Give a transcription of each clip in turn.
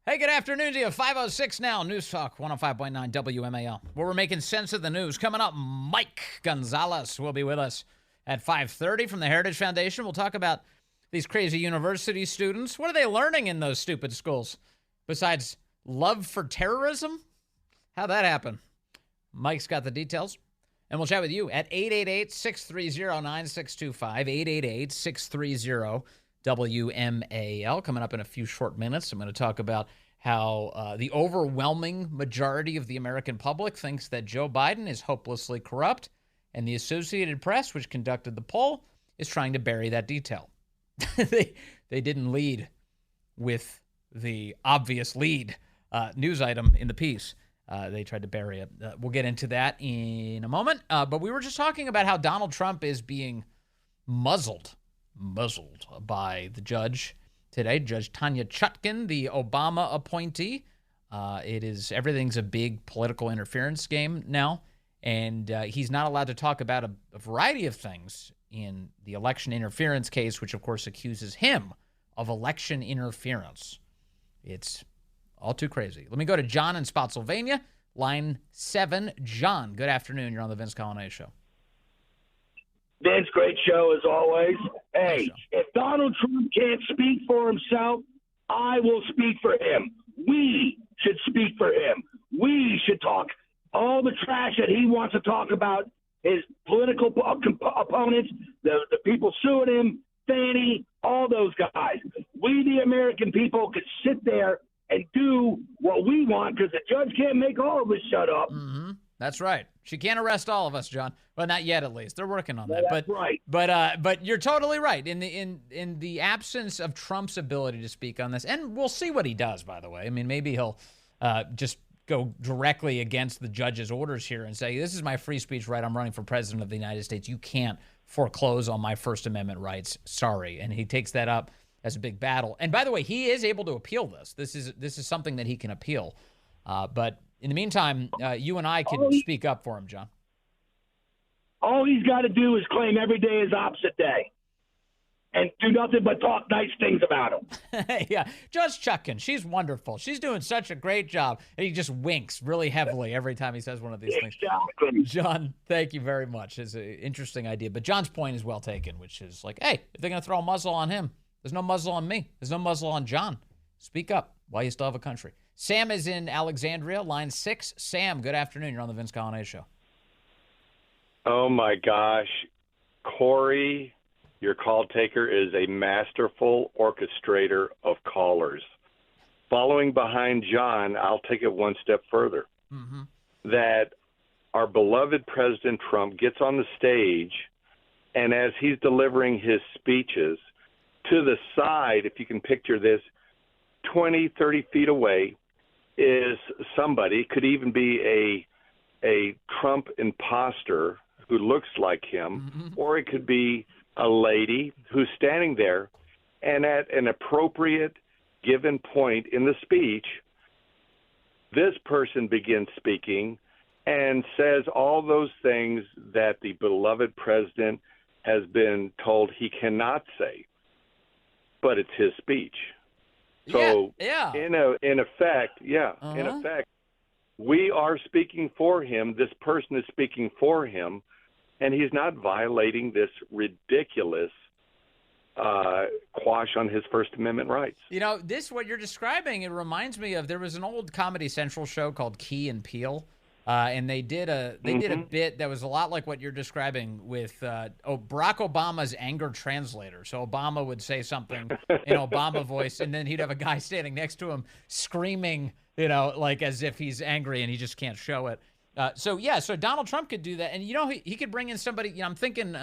Hey, good afternoon to you. 5:06 now. News Talk 105.9 WMAL. Where we're making sense of the news. Coming up, Mike Gonzalez will be with us at 5:30 from the Heritage Foundation. We'll talk about these crazy university students. What are they learning in those stupid schools besides love for terrorism? How'd that happen? Mike's got the details. And we'll chat with you at 888-630-9625, 888-630-WMAL. Coming up in a few short minutes, I'm going to talk about how the overwhelming majority of the American public thinks that Joe Biden is hopelessly corrupt, and the Associated Press, which conducted the poll, is trying to bury that detail. They didn't lead with the obvious lead news item in the piece. They tried to bury it. We'll get into that in a moment. But we were just talking about how Donald Trump is being muzzled by the judge today, Judge Tanya Chutkan, the Obama appointee. Everything's a big political interference game now, and he's not allowed to talk about a variety of things in the election interference case, which of course accuses him of election interference. It's all too crazy. Let me go to John in Spotsylvania, line 7. John, good afternoon. You're on the Vince Coglianese Show. Vince, great show as always. Hey, if Donald Trump can't speak for himself, I will speak for him. We should speak for him. We should talk all the trash that he wants to talk about, his political opponents, the people suing him, Fannie, all those guys. We, the American people, could sit there and do what we want because the judge can't make all of us shut up. Mm-hmm. That's right. She can't arrest all of us, John. Well, not yet, at least. They're working on that. That's right. But you're totally right. In the absence of Trump's ability to speak on this, and we'll see what he does, by the way. I mean, maybe he'll just go directly against the judge's orders here and say, this is my free speech right. I'm running for president of the United States. You can't foreclose on my First Amendment rights. Sorry. And he takes that up as a big battle. And by the way, he is able to appeal this. This is something that he can appeal. But in the meantime, you and I can speak up for him, John. All he's got to do is claim every day is opposite day and do nothing but talk nice things about him. Yeah, Judge Chutkan, she's wonderful. She's doing such a great job. And he just winks really heavily every time he says one of these things. John, thank you very much. It's an interesting idea. But John's point is well taken, which is like, hey, if they're going to throw a muzzle on him, there's no muzzle on me. There's no muzzle on John. Speak up while you still have a country. Sam is in Alexandria, line 6. Sam, good afternoon. You're on the Vince Coglianese Show. Oh, my gosh. Corey, your call taker, is a masterful orchestrator of callers. Following behind John, I'll take it one step further. Mm-hmm. That our beloved President Trump gets on the stage, and as he's delivering his speeches, to the side, if you can picture this, 20, 30 feet away is somebody, could even be a Trump imposter who looks like him, mm-hmm. or it could be a lady who's standing there, and at an appropriate given point in the speech, this person begins speaking and says all those things that the beloved president has been told he cannot say, but it's his speech. So yeah. In effect, we are speaking for him. This person is speaking for him, and he's not violating this ridiculous quash on his First Amendment rights. You know, what you're describing, it reminds me of, there was an old Comedy Central show called Key and Peele, and they did a bit that was a lot like what you're describing with Barack Obama's anger translator. So Obama would say something in Obama voice, and then he'd have a guy standing next to him screaming, like as if he's angry and he just can't show it. So Donald Trump could do that. And, he could bring in somebody, I'm thinking,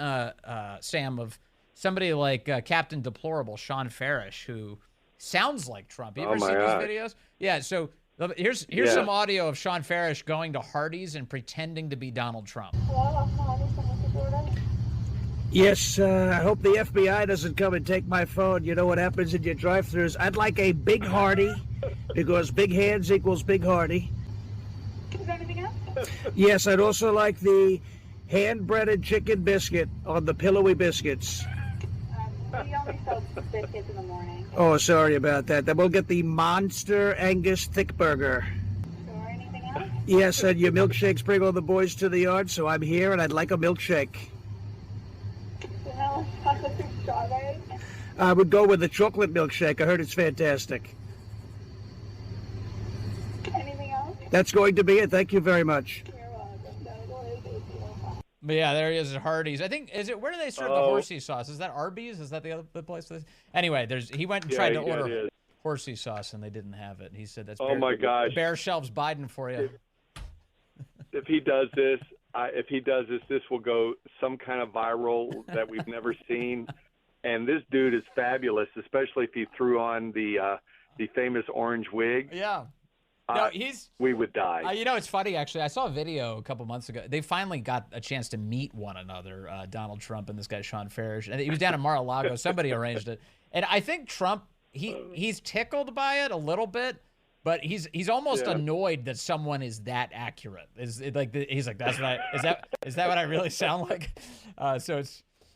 Sam, of somebody like Captain Deplorable, Sean Farish, who sounds like Trump. You ever seen these videos? Yeah, so here's some audio of Sean Farish going to Hardee's and pretending to be Donald Trump. Yes, I hope the FBI doesn't come and take my phone. You know what happens in your drive-thrus? I'd like a big Hardy, because big hands equals big Hardy. Is there anything else? Yes, I'd also like the hand-breaded chicken biscuit on the pillowy biscuits. We only sell biscuits in the morning. Oh, sorry about that. Then we'll get the Monster Angus Thick Burger. Sure, anything else? Yes, and your milkshakes bring all the boys to the yard, so I'm here and I'd like a milkshake. Vanilla chocolate chip strawberry. I would go with the chocolate milkshake. I heard it's fantastic. Anything else? That's going to be it. Thank you very much. You're welcome. That was beautiful. But yeah, there he is at Hardee's. I think, where do they serve the horsey sauce? Is that Arby's? Is that the place? Anyway, he went and tried to order horsey sauce and they didn't have it. He said that's my gosh. Bare shelves Biden for you. If he does this, this will go some kind of viral that we've never seen. And this dude is fabulous, especially if he threw on the famous orange wig. Yeah. No, we would die. It's funny, actually. I saw a video a couple months ago. They finally got a chance to meet one another, Donald Trump and this guy, Sean Farish. And he was down in Mar-a-Lago. Somebody arranged it. And I think Trump, he's tickled by it a little bit, but he's almost annoyed that someone is that accurate. He's like, is that what I really sound like? So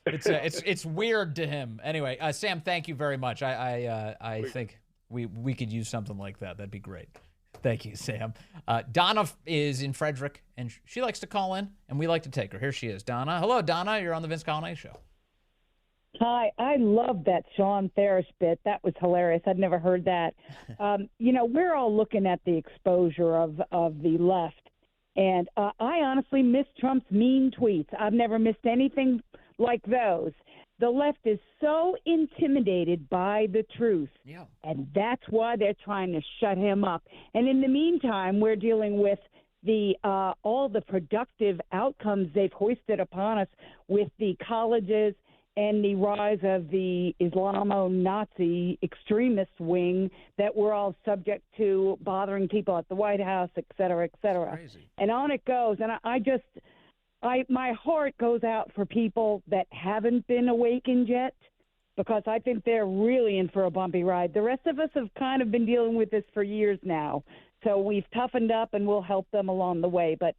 it's weird to him. Anyway, Sam, thank you very much. I think we could use something like that. That'd be great. Thank you, Sam. Donna is in Frederick, and she likes to call in, and we like to take her. Here she is. Donna. Hello, Donna. You're on the Vince Coglianese Show. Hi. I love that Sean Farish bit. That was hilarious. I'd never heard that. We're all looking at the exposure of the left, and I honestly miss Trump's mean tweets. I've never missed anything like those. The left is so intimidated by the truth, and that's why they're trying to shut him up. And in the meantime, we're dealing with all the productive outcomes they've hoisted upon us with the colleges and the rise of the Islamo-Nazi extremist wing that we're all subject to, bothering people at the White House, et cetera, et cetera. And on it goes. And my heart goes out for people that haven't been awakened yet, because I think they're really in for a bumpy ride. The rest of us have kind of been dealing with this for years now, so we've toughened up and we'll help them along the way. But,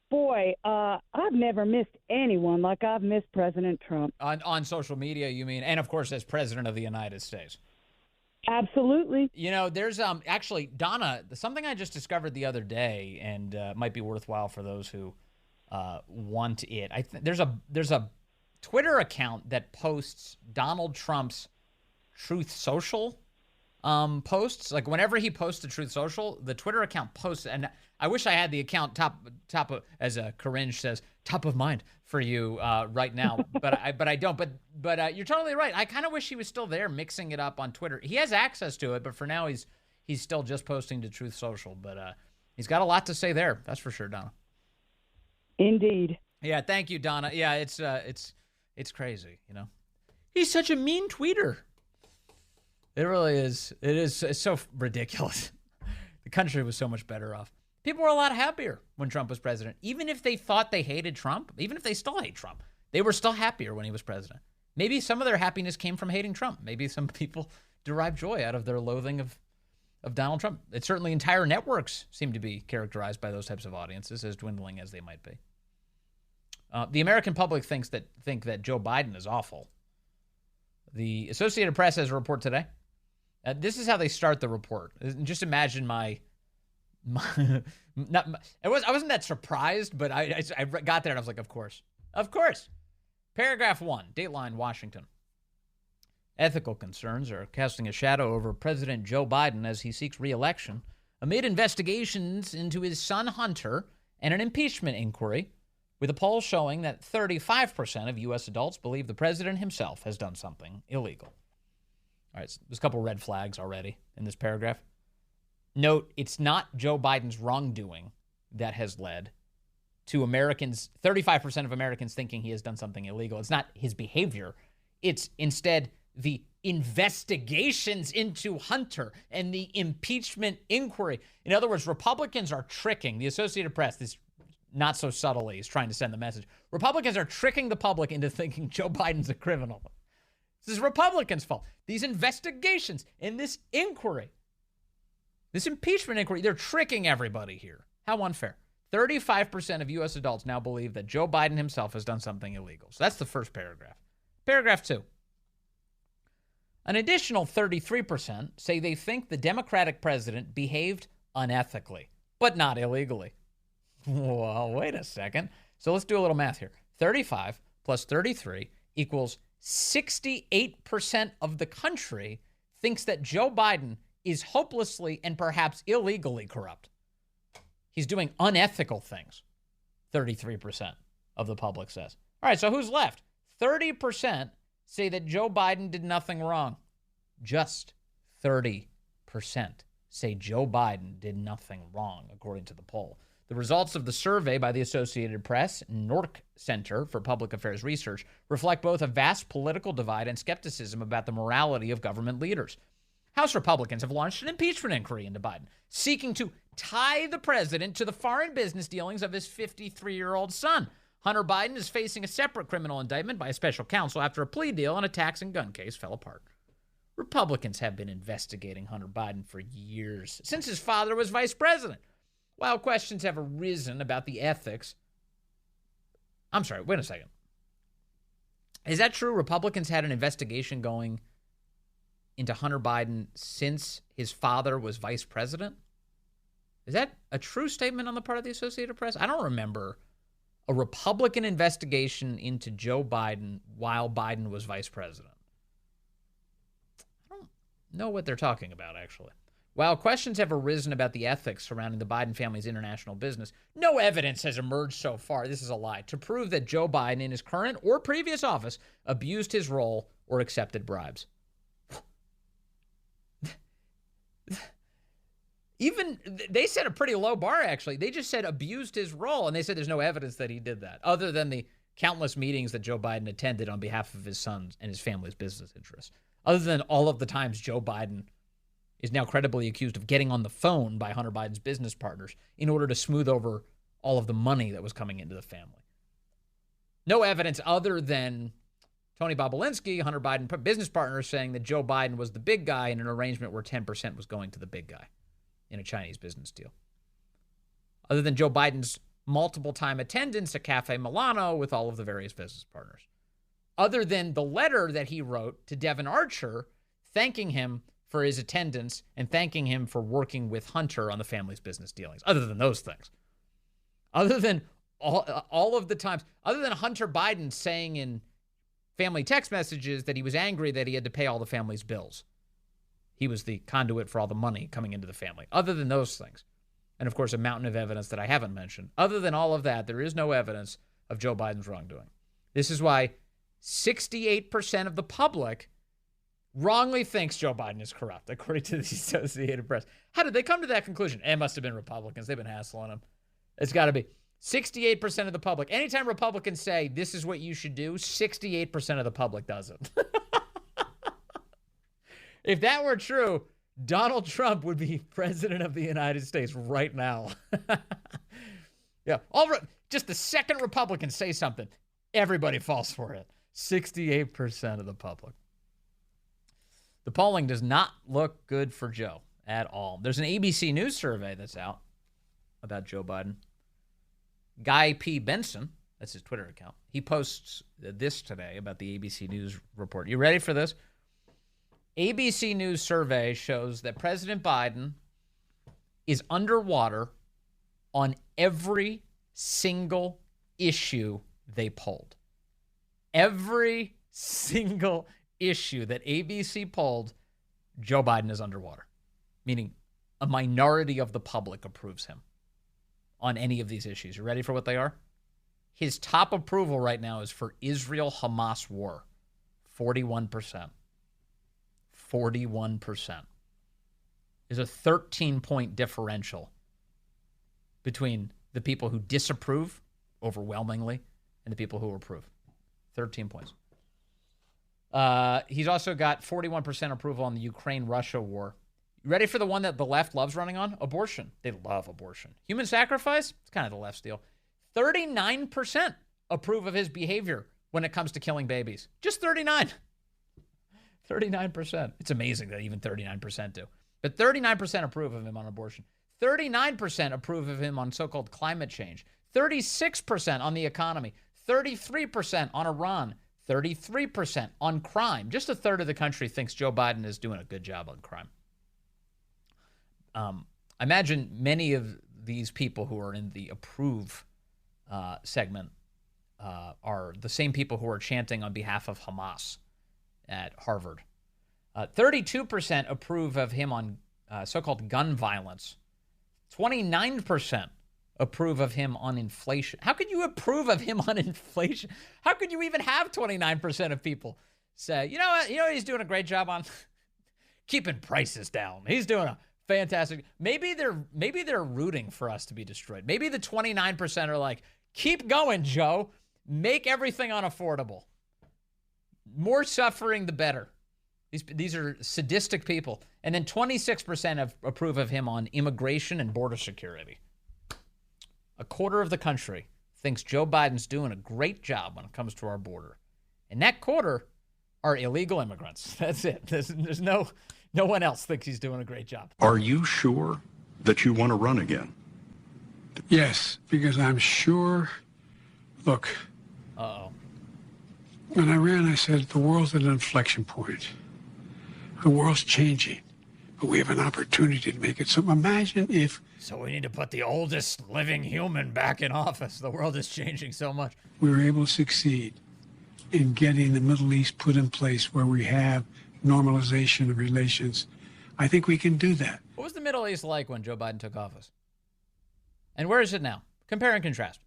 boy, I've never missed anyone like I've missed President Trump. On social media, you mean, and, of course, as President of the United States. Absolutely. There's actually, Donna, something I just discovered the other day, and might be worthwhile for those who want it. There's a Twitter account that posts Donald Trump's Truth Social posts. Like whenever he posts to Truth Social, the Twitter account posts, and I wish I had the account top of, as Corinne says, top of mind for you right now, but I don't. But you're totally right. I kind of wish he was still there, mixing it up on Twitter. He has access to it, but for now he's still just posting to Truth Social. But he's got a lot to say there. That's for sure, Donna. Indeed. Yeah, thank you, Donna. Yeah, it's crazy, He's such a mean tweeter. It really is. It's so ridiculous. The country was so much better off. People were a lot happier when Trump was president. Even if they thought they hated Trump, even if they still hate Trump, they were still happier when he was president. Maybe some of their happiness came from hating Trump. Maybe some people derive joy out of their loathing of Donald Trump. It's certainly entire networks seem to be characterized by those types of audiences, as dwindling as they might be. The American public think that Joe Biden is awful. The Associated Press has a report today. This is how they start the report. Just imagine I wasn't that surprised, but I got there and I was like, of course. Paragraph 1, Dateline, Washington. Ethical concerns are casting a shadow over President Joe Biden as he seeks re-election amid investigations into his son Hunter and an impeachment inquiry, with a poll showing that 35% of U.S. adults believe the president himself has done something illegal. All right, so there's a couple red flags already in this paragraph. Note, it's not Joe Biden's wrongdoing that has led to 35% of Americans thinking he has done something illegal. It's not his behavior. It's instead the investigations into Hunter and the impeachment inquiry. In other words, Republicans are tricking the Associated Press, this not so subtly is trying to send the message. Republicans are tricking the public into thinking Joe Biden's a criminal. This is Republicans' fault. These investigations and this inquiry, this impeachment inquiry, they're tricking everybody here. How unfair. 35% of U.S. adults now believe that Joe Biden himself has done something illegal. So that's the first paragraph. Paragraph 2. An additional 33% say they think the Democratic president behaved unethically, but not illegally. Well, wait a second. So let's do a little math here. 35 plus 33 equals 68% of the country thinks that Joe Biden is hopelessly and perhaps illegally corrupt. He's doing unethical things, 33% of the public says. All right, so who's left? 30% say that Joe Biden did nothing wrong. Just 30% say Joe Biden did nothing wrong, according to the poll. The results of the survey by the Associated Press and Nork Center for Public Affairs Research reflect both a vast political divide and skepticism about the morality of government leaders. House Republicans have launched an impeachment inquiry into Biden, seeking to tie the president to the foreign business dealings of his 53-year-old son. Hunter Biden is facing a separate criminal indictment by a special counsel after a plea deal on a tax and gun case fell apart. Republicans have been investigating Hunter Biden for years, since his father was vice president. While questions have arisen about the ethics... I'm sorry, wait a second. Is that true? Republicans had an investigation going into Hunter Biden since his father was vice president? Is that a true statement on the part of the Associated Press? I don't remember a Republican investigation into Joe Biden while Biden was vice president. I don't know what they're talking about, actually. While questions have arisen about the ethics surrounding the Biden family's international business, no evidence has emerged so far, this is a lie, to prove that Joe Biden in his current or previous office abused his role or accepted bribes. Even, they set a pretty low bar, actually. They just said abused his role, and they said there's no evidence that he did that, other than the countless meetings that Joe Biden attended on behalf of his sons and his family's business interests. Other than all of the times Joe Biden is now credibly accused of getting on the phone by Hunter Biden's business partners in order to smooth over all of the money that was coming into the family. No evidence other than Tony Bobulinski, Hunter Biden business partner, saying that Joe Biden was the big guy in an arrangement where 10% was going to the big guy in a Chinese business deal. Other than Joe Biden's multiple time attendance at Cafe Milano with all of the various business partners. Other than the letter that he wrote to Devin Archer thanking him for his attendance and thanking him for working with Hunter on the family's business dealings. Other than those things. Other than all of the times, other than Hunter Biden saying in family text messages that he was angry that he had to pay all the family's bills. He was the conduit for all the money coming into the family. Other than those things, and of course a mountain of evidence that I haven't mentioned, other than all of that, there is no evidence of Joe Biden's wrongdoing. This is why 68% of the public wrongly thinks Joe Biden is corrupt, according to the Associated Press. How did they come to that conclusion? It must have been Republicans. They've been hassling him. It's got to be. 68% of the public. Anytime Republicans say this is what you should do, 68% of the public does it. If that were true, Donald Trump would be president of the United States right now. Yeah, just the second Republicans say something, everybody falls for it. 68% of the public. The polling does not look good for Joe at all. There's an ABC News survey that's out about Joe Biden. Guy P. Benson, that's his Twitter account, he posts this today about the ABC News report. You ready for this? ABC News survey shows that President Biden is underwater on every single issue they polled. Every single issue that ABC polled, Joe Biden is underwater, meaning a minority of the public approves him on any of these issues. You ready for what they are? His top approval right now is for Israel-Hamas war, 41%. 41%. There's a 13-point differential between the people who disapprove overwhelmingly and the people who approve. 13 points. He's also got 41% approval on the Ukraine-Russia war. You ready for the one that the left loves running on? Abortion. They love abortion. Human sacrifice? It's kind of the left's deal. 39% approve of his behavior when it comes to killing babies. Just 39. 39%. It's amazing that even 39% do. But 39% approve of him on abortion. 39% approve of him on so-called climate change. 36% on the economy. 33% on Iran. 33% on crime. Just a third of the country thinks Joe Biden is doing a good job on crime. I imagine many of these people who are in the approve segment are the same people who are chanting on behalf of Hamas at Harvard. 32% approve of him on so-called gun violence. 29% approve of him on inflation. How could you approve of him on inflation? How could you even have 29% of people say, you know what he's doing a great job on? Keeping prices down. He's doing a fantastic. Maybe they're rooting for us to be destroyed. Maybe the 29% are like, keep going, Joe. Make everything unaffordable. More suffering, the better. These are sadistic people. And then 26% approve of him on immigration and border security. A quarter of the country thinks Joe Biden's doing a great job when it comes to our border. And that quarter are illegal immigrants. That's it. There's no one else thinks he's doing a great job. Are you sure that you want to run again? Yes, because I'm sure. Look. Uh-oh. When I ran, I said the world's at an inflection point. The world's changing, but we have an opportunity to make it. So imagine if... So we need to put the oldest living human back in office. The world is changing so much. We were able to succeed in getting the Middle East put in place where we have normalization of relations. I think we can do that. What was the Middle East like when Joe Biden took office? And where is it now? Compare and contrast.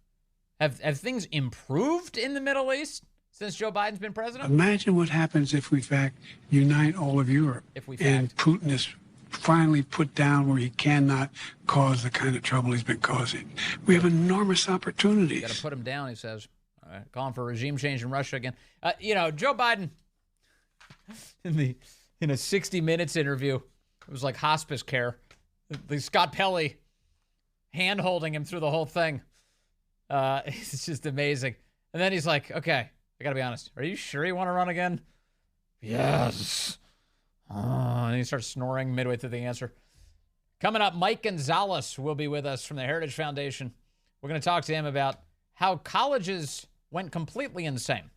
Have things improved in the Middle East since Joe Biden's been president? Imagine what happens if we, in fact, unite all of Europe. And Putin is finally put down where he cannot cause the kind of trouble he's been causing. We have enormous opportunities. Got to put him down, he says. All right, calling for regime change in Russia again. Joe Biden, in a 60 Minutes interview, it was like hospice care. The Scott Pelley hand-holding him through the whole thing. It's just amazing. And then he's like, okay, I got to be honest. Are you sure you want to run again? Yes. And he starts snoring midway through the answer. Coming up, Mike Gonzalez will be with us from the Heritage Foundation. We're going to talk to him about how colleges went completely insane.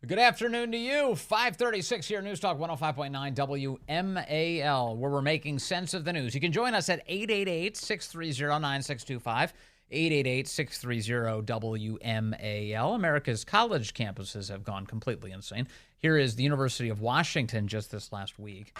Good afternoon to you. 536 here, News Talk 105.9 WMAL, where we're making sense of the news. You can join us at 888-630-9625, 888-630-WMAL. America's college campuses have gone completely insane. Here is the University of Washington just this last week.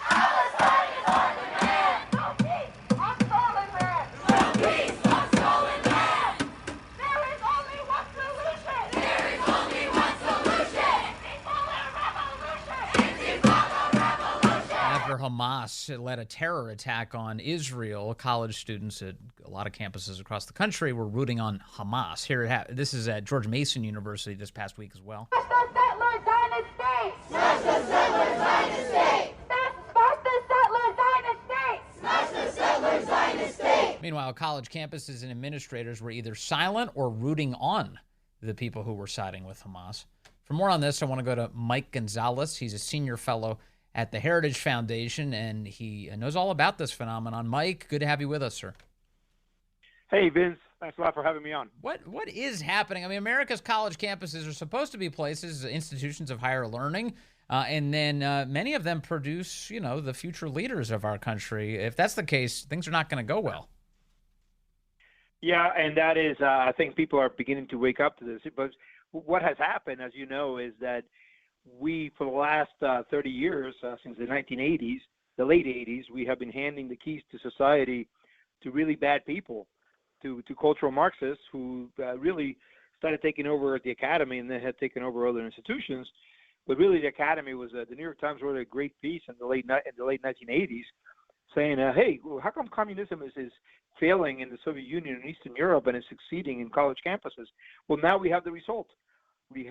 After Hamas led a terror attack on Israel, college students at a lot of campuses across the country were rooting on Hamas. This is at George Mason University this past week as well. Smash the settlers, Zionist state! Smash the settlers, Zionist state! Smash the settlers, Zionist state! Smash the settlers, Zionist state! Meanwhile, college campuses and administrators were either silent or rooting on the people who were siding with Hamas. For more on this, I want to go to Mike Gonzalez. He's a senior fellow at the Heritage Foundation, and he knows all about this phenomenon. Mike, good to have you with us, sir. Hey, Vince. Thanks a lot for having me on. What is happening? I mean, America's college campuses are supposed to be places, institutions of higher learning, and then many of them produce, the future leaders of our country. If that's the case, things are not going to go well. Yeah, and that is, I think people are beginning to wake up to this. But what has happened, as you know, is that we, for the last 30 years, since the 1980s, the late 80s, we have been handing the keys to society to really bad people, to cultural Marxists who really started taking over the academy and then had taken over other institutions. But really, the academy was the New York Times wrote a great piece in the late 1980s saying, hey, how come communism is failing in the Soviet Union and Eastern Europe and is succeeding in college campuses? Well, now we have the result. We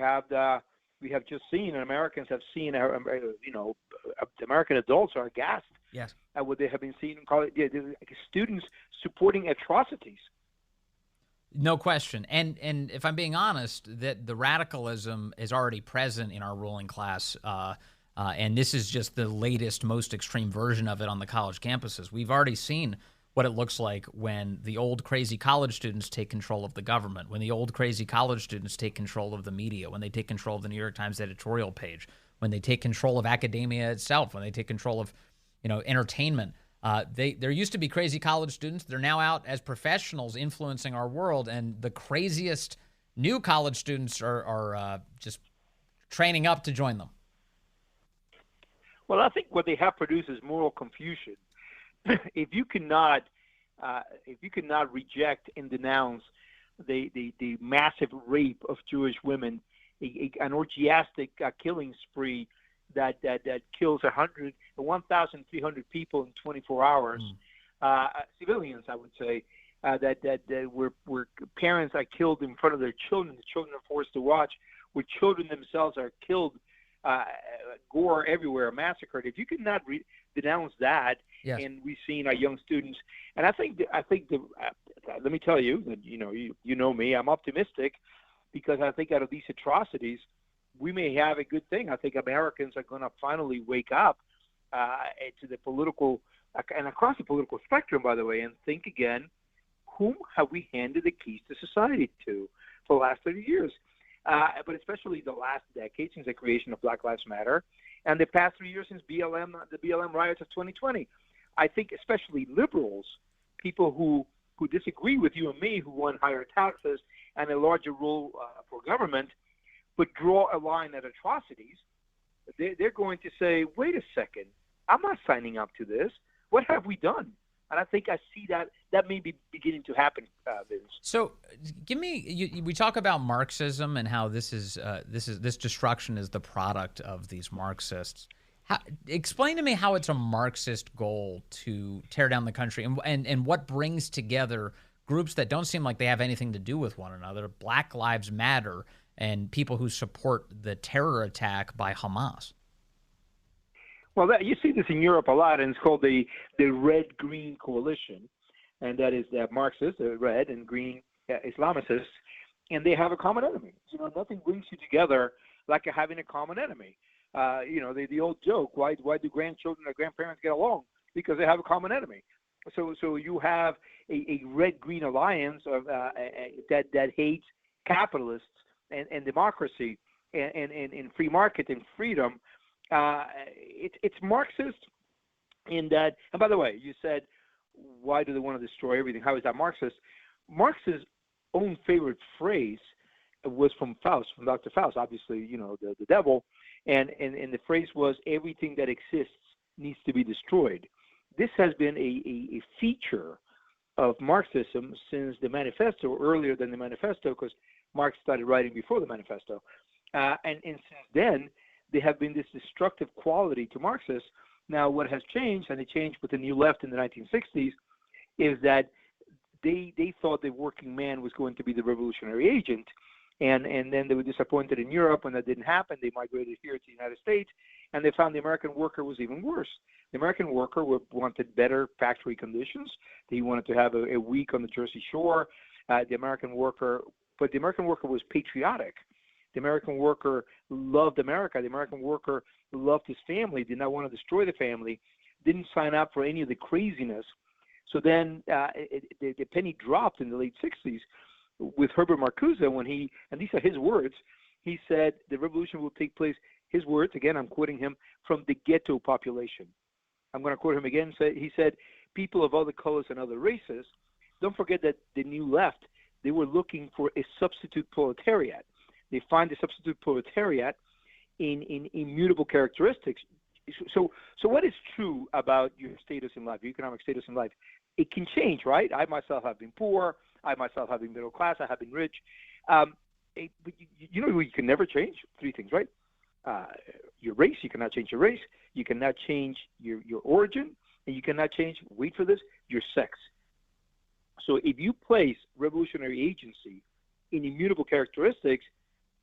have just seen, and Americans have seen, American adults are aghast at what they have been seeing in college. Yeah, students supporting atrocities. No question. And if I'm being honest, that the radicalism is already present in our ruling class, and this is just the latest, most extreme version of it on the college campuses. We've already seen what it looks like when the old crazy college students take control of the government, when the old crazy college students take control of the media, when they take control of the New York Times editorial page, when they take control of academia itself, when they take control of, entertainment. There used to be crazy college students. They're now out as professionals influencing our world, and the craziest new college students are just training up to join them. Well, I think what they have produced is moral confusion. If you cannot reject and denounce the massive rape of Jewish women, an orgiastic killing spree that kills 1,300 people in 24 hours, civilians, I would say, that where parents are killed in front of their children, the children are forced to watch, where children themselves are killed, gore everywhere, massacred. If you could not denounce that, yes. And we've seen our young students, and I think let me tell you that you know me, I'm optimistic, because I think out of these atrocities, we may have a good thing. I think Americans are going to finally wake up to the political and across the political spectrum, by the way, and think again, whom have we handed the keys to society to for the last 30 years? But especially the last decade since the creation of Black Lives Matter, and the past 3 years since the BLM riots of 2020. I think especially liberals, people who disagree with you and me, who want higher taxes and a larger role for government, but draw a line at atrocities, they're going to say, wait a second, I'm not signing up to this. What have we done? And I think I see that may be beginning to happen, Vince. So, give me. We talk about Marxism and how this destruction is the product of these Marxists. Explain to me how it's a Marxist goal to tear down the country, and what brings together groups that don't seem like they have anything to do with one another. Black Lives Matter and people who support the terror attack by Hamas. Well, you see this in Europe a lot, and it's called the Red-Green Coalition, and that is the Marxists, the red and green Islamicists, and they have a common enemy. Nothing brings you together like having a common enemy. The old joke: why do grandchildren or grandparents get along? Because they have a common enemy. So you have a red-green alliance of that hates capitalists and democracy and free market and freedom. It's Marxist in that. And by the way, you said, why do they want to destroy everything? How is that Marxist? Marx's own favorite phrase was from Faust, from Dr. Faust, obviously, the devil, and the phrase was, everything that exists needs to be destroyed. This has been a feature of Marxism since the Manifesto, earlier than the Manifesto, because Marx started writing before the Manifesto. And since then, there have been this destructive quality to Marxists. Now, what has changed, and it changed with the New Left in the 1960s, is that they thought the working man was going to be the revolutionary agent, and then they were disappointed in Europe when that didn't happen. They migrated here to the United States, and they found the American worker was even worse. The American worker wanted better factory conditions. He wanted to have a week on the Jersey Shore. The American worker was patriotic. The American worker loved America. The American worker loved his family, did not want to destroy the family, didn't sign up for any of the craziness. So then the penny dropped in the late 60s with Herbert Marcuse when and these are his words, he said the revolution will take place, his words, again, I'm quoting him, from the ghetto population. I'm going to quote him again. He said, people of other colors and other races, don't forget that the New Left, they were looking for a substitute proletariat. They find the substitute proletariat in immutable characteristics. So what is true about your status in life, your economic status in life? It can change, right? I myself have been poor. I myself have been middle class. I have been rich. But you can never change three things, right? Your race, you cannot change your race. You cannot change your origin. And you cannot change, wait for this, your sex. So if you place revolutionary agency in immutable characteristics,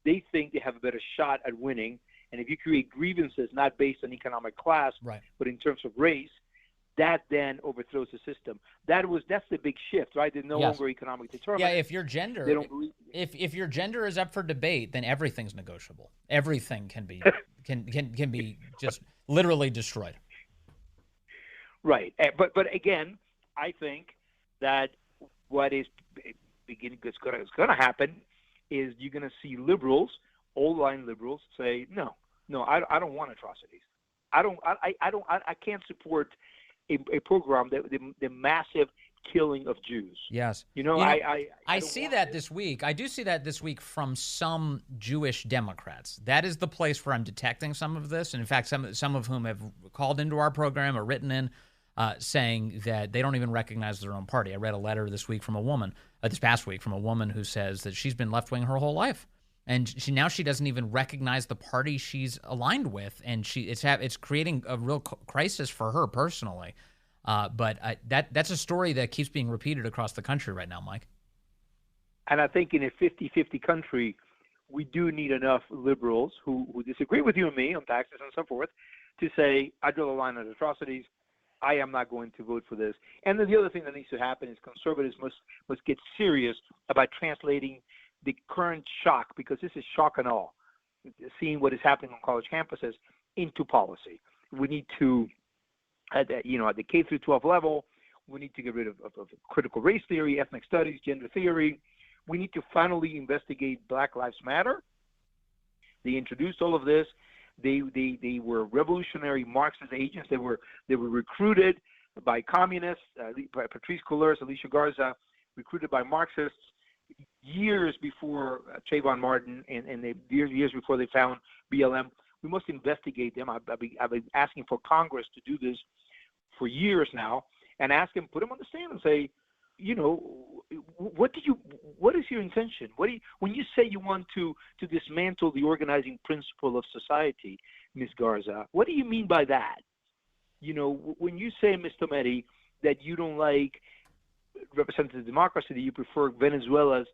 they think they have a better shot at winning. And if you create grievances not based on economic class, right, but in terms of race, that then overthrows the system. That's the big shift, right? They're no longer economic determined. Yeah, if your gender, they don't believe if your gender is up for debate, then everything's negotiable. Everything can be can be just literally destroyed. Right, but again, I think that what is going to happen is you're going to see liberals, old-line liberals, say, no, I don't want atrocities. I can't support a program that the massive killing of Jews. Yes. I see that this week. I do see that this week from some Jewish Democrats. That is the place where I'm detecting some of this. And in fact, some of whom have called into our program or written in saying that they don't even recognize their own party. I read a letter this week from a woman, this past week, from a woman who says that she's been left-wing her whole life. And she doesn't even recognize the party she's aligned with, and it's creating a real crisis for her personally. But that's a story that keeps being repeated across the country right now, Mike. And I think in a 50-50 country, we do need enough liberals who disagree with you and me on taxes and so forth to say, I draw the line at atrocities. I am not going to vote for this. And then the other thing that needs to happen is conservatives must get serious about translating the current shock, because this is shock and awe, seeing what is happening on college campuses, into policy. We need to, at the K through 12 level, we need to get rid of critical race theory, ethnic studies, gender theory. We need to finally investigate Black Lives Matter. They introduced all of this. They were revolutionary Marxist agents. They were recruited by communists, by Patrice Couleurs, Alicia Garza, recruited by Marxists years before Trayvon Martin and years before they found BLM. We must investigate them. I've been asking for Congress to do this for years now, and put them on the stand and say, what is your intention? When you say you want to dismantle the organizing principle of society, Ms. Garza, what do you mean by that? When you say, Ms. Tometi, that you don't like representative democracy, that you prefer Venezuela's,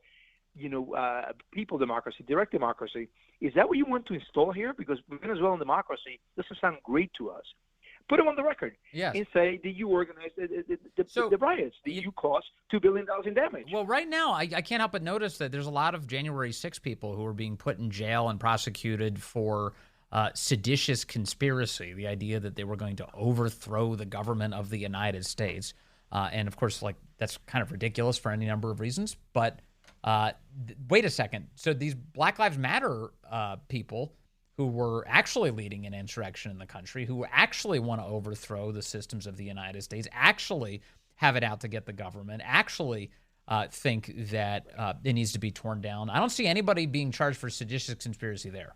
people democracy, direct democracy, is that what you want to install here? Because Venezuelan democracy doesn't sound great to us. Put them on the record and say that you organized the riots, that you caused $2 billion in damage. Well, right now, I can't help but notice that there's a lot of January 6 people who are being put in jail and prosecuted for seditious conspiracy, the idea that they were going to overthrow the government of the United States. And, of course, that's kind of ridiculous for any number of reasons. But wait a second. So these Black Lives Matter people who were actually leading an insurrection in the country, who actually want to overthrow the systems of the United States, actually have it out to get the government, actually think that it needs to be torn down. I don't see anybody being charged for seditious conspiracy there.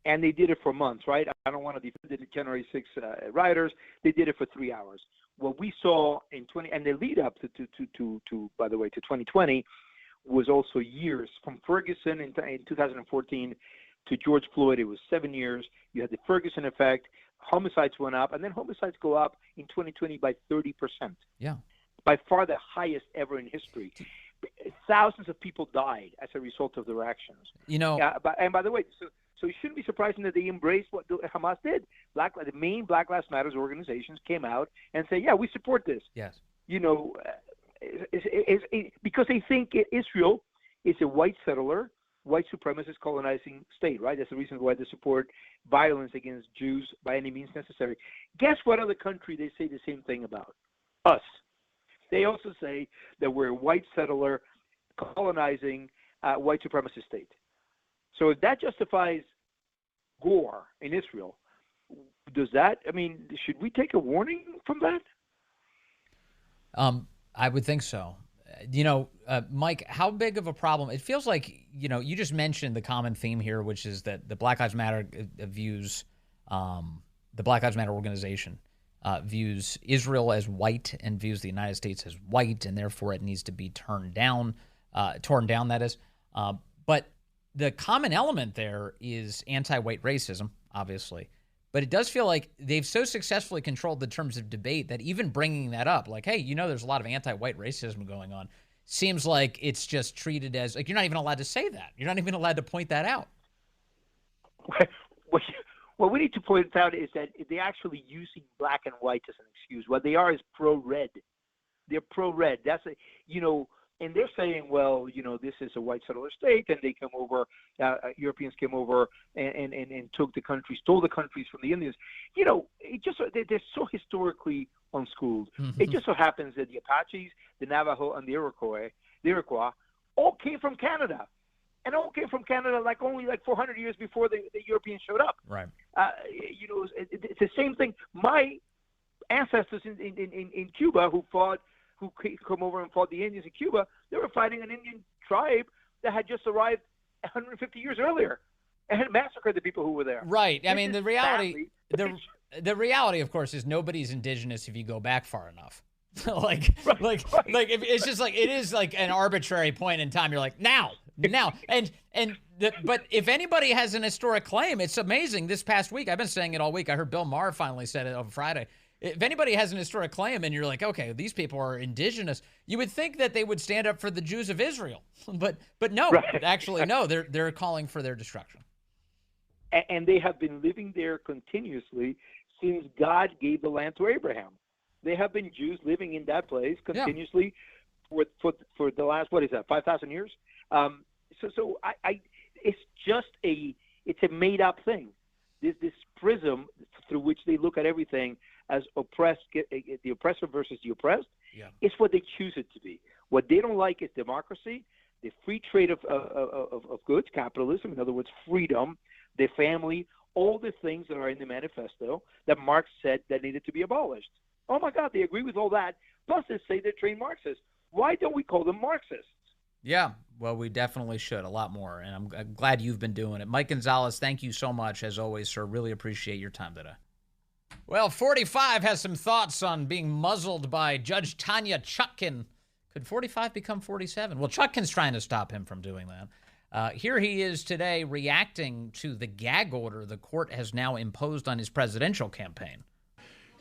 And they did it for months, right? I don't want to defend the January 6 rioters. They did it for 3 hours. What we saw in and the lead up to by the way, to 2020 was also years. From Ferguson in 2014 to George Floyd, it was 7 years. You had the Ferguson effect. Homicides went up, and then homicides go up in 2020 by 30%. Yeah. By far the highest ever in history. Thousands of people died as a result of their actions. And by the way, so it shouldn't be surprising that they embraced what Hamas did. The main Black Lives Matter organizations came out and said, yeah, we support this. Yes. Because they think Israel is a white settler, white supremacist colonizing state, right? That's the reason why they support violence against Jews by any means necessary. Guess what other country they say the same thing about? Us. They also say that we're a white settler colonizing white supremacist state. So if that justifies gore in Israel, should we take a warning from that? I would think so. Mike, how big of a problem? It feels like, you just mentioned the common theme here, which is that the Black Lives Matter views, the Black Lives Matter organization views Israel as white and views the United States as white, and therefore it needs to be torn down, that is. But the common element there is anti-white racism, obviously. But it does feel like they've so successfully controlled the terms of debate that even bringing that up, like, hey, there's a lot of anti-white racism going on, seems like it's just treated as, like, you're not even allowed to say that. You're not even allowed to point that out. What we need to point out is that they're actually using black and white as an excuse. What they are is pro-red. They're pro-red. That's And they're saying, well, this is a white settler state, and they come over, Europeans came over and took the country, stole the countries from the Indians. They're so historically unschooled. Mm-hmm. It just so happens that the Apaches, the Navajo, and the Iroquois all came from Canada. And all came from Canada only 400 years before the Europeans showed up. Right. It's the same thing. My ancestors in Cuba who come over and fought the Indians in Cuba, they were fighting an Indian tribe that had just arrived 150 years earlier and had massacred the people who were there. Right. I mean, the reality, the reality, of course, is nobody's indigenous if you go back far enough. It's just it is an arbitrary point in time. You're like, now, but if anybody has an historic claim, it's amazing. This past week, I've been saying it all week. I heard Bill Maher finally said it on Friday. If anybody has an historic claim and you're like, okay, these people are indigenous, you would think that they would stand up for the Jews of Israel, but no, right. Actually, no, they're calling for their destruction. And they have been living there continuously since God gave the land to Abraham. They have been Jews living in that place continuously for the last 5,000 years. So it's just it's a made up thing. This prism through which they look at everything as the oppressor versus the oppressed. Yeah. It's what they choose it to be. What they don't like is democracy, the free trade of goods, capitalism, in other words, freedom, the family, all the things that are in the manifesto that Marx said that needed to be abolished. Oh my God, they agree with all that. Plus, they say they're trained Marxists. Why don't we call them Marxists? Yeah, well, we definitely should a lot more, and I'm glad you've been doing it. Mike Gonzalez, thank you so much, as always, sir. Really appreciate your time today. Well, 45 has some thoughts on being muzzled by Judge Tanya Chutkan. Could 45 become 47? Well, Chutkan's trying to stop him from doing that. Here he is today reacting to the gag order the court has now imposed on his presidential campaign.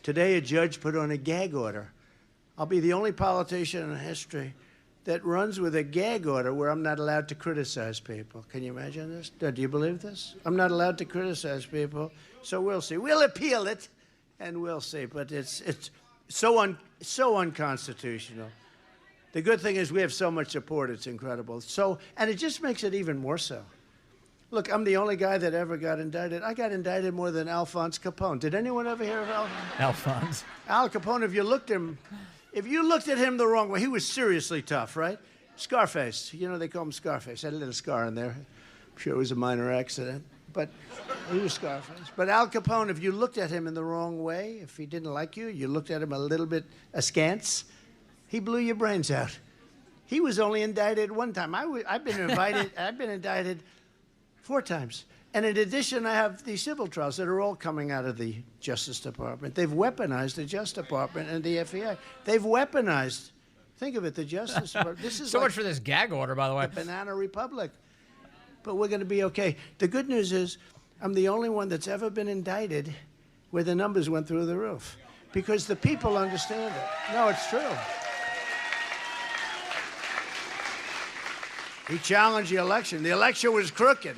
Today, a judge put on a gag order. I'll be the only politician in history that runs with a gag order where I'm not allowed to criticize people. Can you imagine this? Do you believe this? I'm not allowed to criticize people, so we'll see. We'll appeal it, and we'll see. But it's so unconstitutional. The good thing is we have so much support, it's incredible. And it just makes it even more so. Look, I'm the only guy that ever got indicted. I got indicted more than Alphonse Capone. Did anyone ever hear of Alphonse? Al Capone, if you looked at him the wrong way, he was seriously tough, right? Scarface. They call him Scarface. Had a little scar in there. I'm sure it was a minor accident, but he was Scarface. But Al Capone, if you looked at him in the wrong way, if he didn't like you, you looked at him a little bit askance, he blew your brains out. He was only indicted one time. I've been indicted 4 times. And in addition, I have these civil trials that are all coming out of the Justice Department. They've weaponized the Justice Department and the FBI. They've weaponized, think of it, the Justice Department. This is so much for this gag order, by the way. The Banana Republic. But we're going to be okay. The good news is I'm the only one that's ever been indicted where the numbers went through the roof. Because the people understand it. No, it's true. He challenged the election. The election was crooked.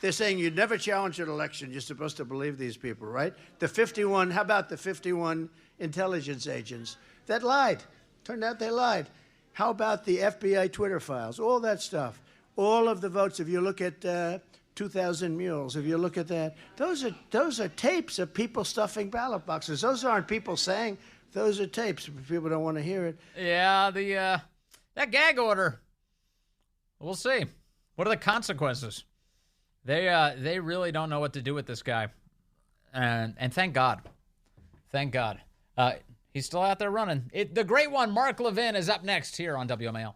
They're saying you'd never challenge an election. You're supposed to believe these people, right? How about the 51 intelligence agents that lied? Turned out they lied. How about the FBI Twitter files? All that stuff. All of the votes, if you look at 2,000 Mules, if you look at that, those are tapes of people stuffing ballot boxes. Those aren't people saying, those are tapes. People don't want to hear it. Yeah, that gag order. We'll see. What are the consequences? They really don't know what to do with this guy, and thank God, he's still out there running. The great one, Mark Levin, is up next here on WMAL.